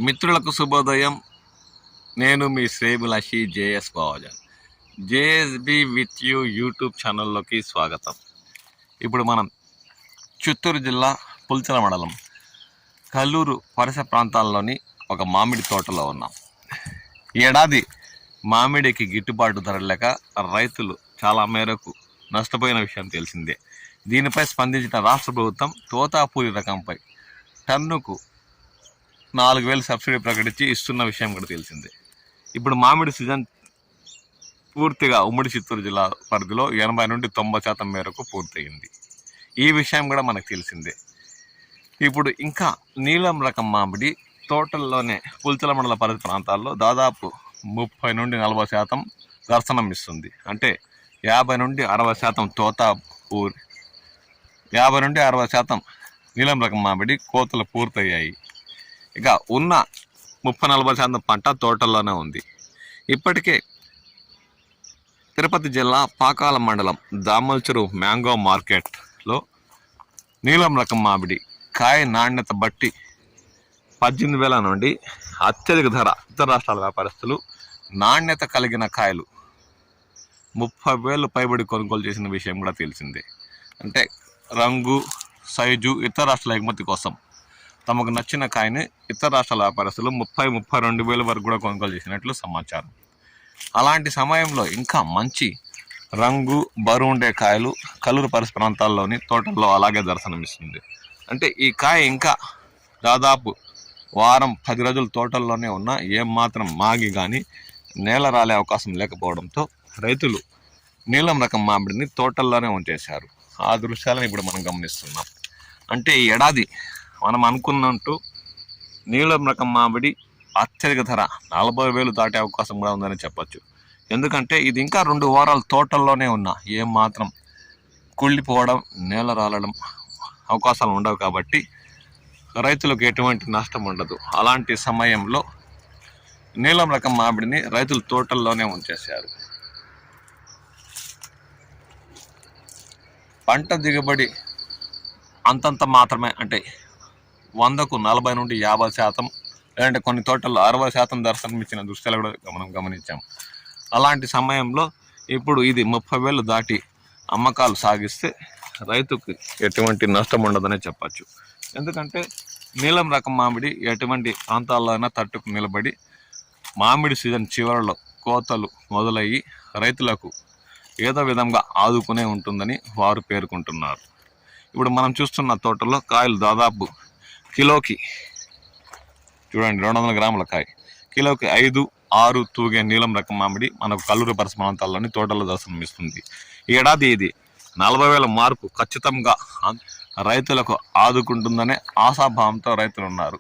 మిత్రులకు శుభోదయం. నేను మీ శ్రేయభిలాషి JS Bavajan. JSB with you YouTube ఛానల్లోకి స్వాగతం. ఇప్పుడు మనం చిత్తూరు జిల్లా పుల్చల మండలం కల్లూరు పరిసర ప్రాంతాల్లోని ఒక మామిడి తోటలో ఉన్నాం. ఈ ఏడాది మామిడికి గిట్టుబాటు ధర లేక రైతులు చాలా మేరకు నష్టపోయిన విషయం తెలిసిందే. దీనిపై స్పందించిన రాష్ట్ర ప్రభుత్వం తోతాపూరి రకంపై టన్నుకు 4,000 సబ్సిడీ ప్రకటించి ఇస్తున్న విషయం కూడా తెలిసిందే. ఇప్పుడు మామిడి సీజన్ పూర్తిగా ఉమ్మడి చిత్తూరు జిల్లా పరిధిలో 80 నుండి 90% మేరకు పూర్తయింది. ఈ విషయం కూడా మనకు తెలిసిందే. ఇప్పుడు ఇంకా నీలం రకం మామిడి తోటల్లోనే పుల్చల మండల పరిధి ప్రాంతాల్లో దాదాపు 30 నుండి 40% దర్శనం ఇస్తుంది. అంటే 50 నుండి 60% తోతాపూరి, 50 నుండి 60% నీలం రకం మామిడి కోతలు పూర్తయ్యాయి. ఇక ఉన్న 30-40% పంట తోటల్లోనే ఉంది. ఇప్పటికే తిరుపతి జిల్లా పాకాల మండలం దామల్చెరు మ్యాంగో మార్కెట్లో నీలం రకం మామిడి కాయ నాణ్యత బట్టి 18,000 నుండి అత్యధిక ధర ఇతర రాష్ట్రాల వ్యాపారస్తులు నాణ్యత కలిగిన కాయలు 30,000 పైబడి కొనుగోలు చేసిన విషయం కూడా తెలిసిందే. అంటే రంగు, సైజు ఇతర రాష్ట్రాల ఎగుమతి కోసం తమకు నచ్చిన కాయని ఇతర రాష్ట్రాల వ్యాపారస్తులు 30-32,000 వరకు కూడా కొనుగోలు చేసినట్లు సమాచారం. అలాంటి సమయంలో ఇంకా మంచి రంగు, బరువు ఉండే కాయలు కల్లూరు పరిసర ప్రాంతాల్లోని తోటల్లో అలాగే దర్శనమిస్తుంది. అంటే ఈ కాయ ఇంకా దాదాపు వారం 10 రోజులు తోటల్లోనే ఉన్న ఏమాత్రం మాగి కానీ నేల రాలే అవకాశం లేకపోవడంతో రైతులు నీలం రకం మామిడిని తోటల్లోనే ఉంచేశారు. ఆ దృశ్యాలను ఇప్పుడు మనం గమనిస్తున్నాం. అంటే ఈ ఏడాది మనం అనుకున్నట్టు నీలం రకం మామిడి అత్యధిక ధర 40,000 దాటే అవకాశం కూడా ఉందని చెప్పొచ్చు. ఎందుకంటే ఇది ఇంకా 2 వారాలు తోటల్లోనే ఉన్న ఏమాత్రం కుళ్ళిపోవడం, నేల రాలడం అవకాశాలు ఉండవు కాబట్టి రైతులకు ఎటువంటి నష్టం ఉండదు. అలాంటి సమయంలో నీలం రకం మామిడిని రైతులు తోటల్లోనే ఉంచేశారు. పంట దిగుబడి అంతంత మాత్రమే, అంటే 100కు 40 నుండి 50%, లేదంటే కొన్ని తోటల్లో 60% దర్శనం ఇచ్చిన దృశ్యాలు కూడా మనం గమనించాం. అలాంటి సమయంలో ఇప్పుడు ఇది 30,000 దాటి అమ్మకాలు సాగిస్తే రైతుకు ఎటువంటి నష్టం ఉండదనే చెప్పచ్చు. ఎందుకంటే నీలం రకం మామిడి ఎటువంటి ప్రాంతాల్లో అయినా తట్టుకు నిలబడి మామిడి సీజన్ చివరిలో కోతలు మొదలయ్యి రైతులకు ఏదో విధంగా ఆదుకునే ఉంటుందని వారు పేర్కొంటున్నారు. ఇప్పుడు మనం చూస్తున్న తోటలో కాయలు దాదాపు కిలోకి చూడండి 200 గ్రాముల కాయ, కిలోకి 5-6 తూగే నీలం రకం మామిడి మనకు కల్లూరు పరిసర ప్రాంతాల్లోని తోటల్లో దర్శనమిస్తుంది. ఈ ఏడాది ఇది 40,000 మార్పు ఖచ్చితంగా రైతులకు ఆదుకుంటుందనే ఆశాభావంతో రైతులు ఉన్నారు.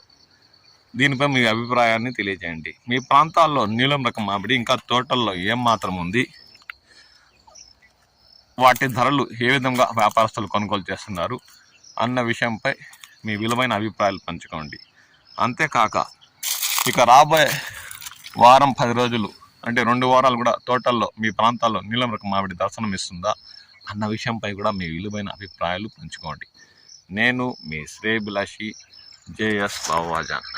దీనిపై మీ అభిప్రాయాన్ని తెలియజేయండి. మీ ప్రాంతాల్లో నీలం రకం మామిడి ఇంకా తోటల్లో ఏం మాత్రం ఉంది, వాటి ధరలు ఏ విధంగా వ్యాపారస్తులు కొనుగోలు చేస్తున్నారు అన్న విషయంపై మీ విలువైన అభిప్రాయాలు పంచుకోండి. అంతేకాక ఇక రాబోయే వారం 10 రోజులు, అంటే 2 వారాలు కూడా తోటల్లో మీ ప్రాంతాల్లో నీలం రకం మామిడి దర్శనం ఇస్తుందా అన్న విషయంపై కూడా మీ విలువైన అభిప్రాయాలు పంచుకోండి. నేను మీ శ్రేయభిలాషి జేఎస్ బావాజాన్.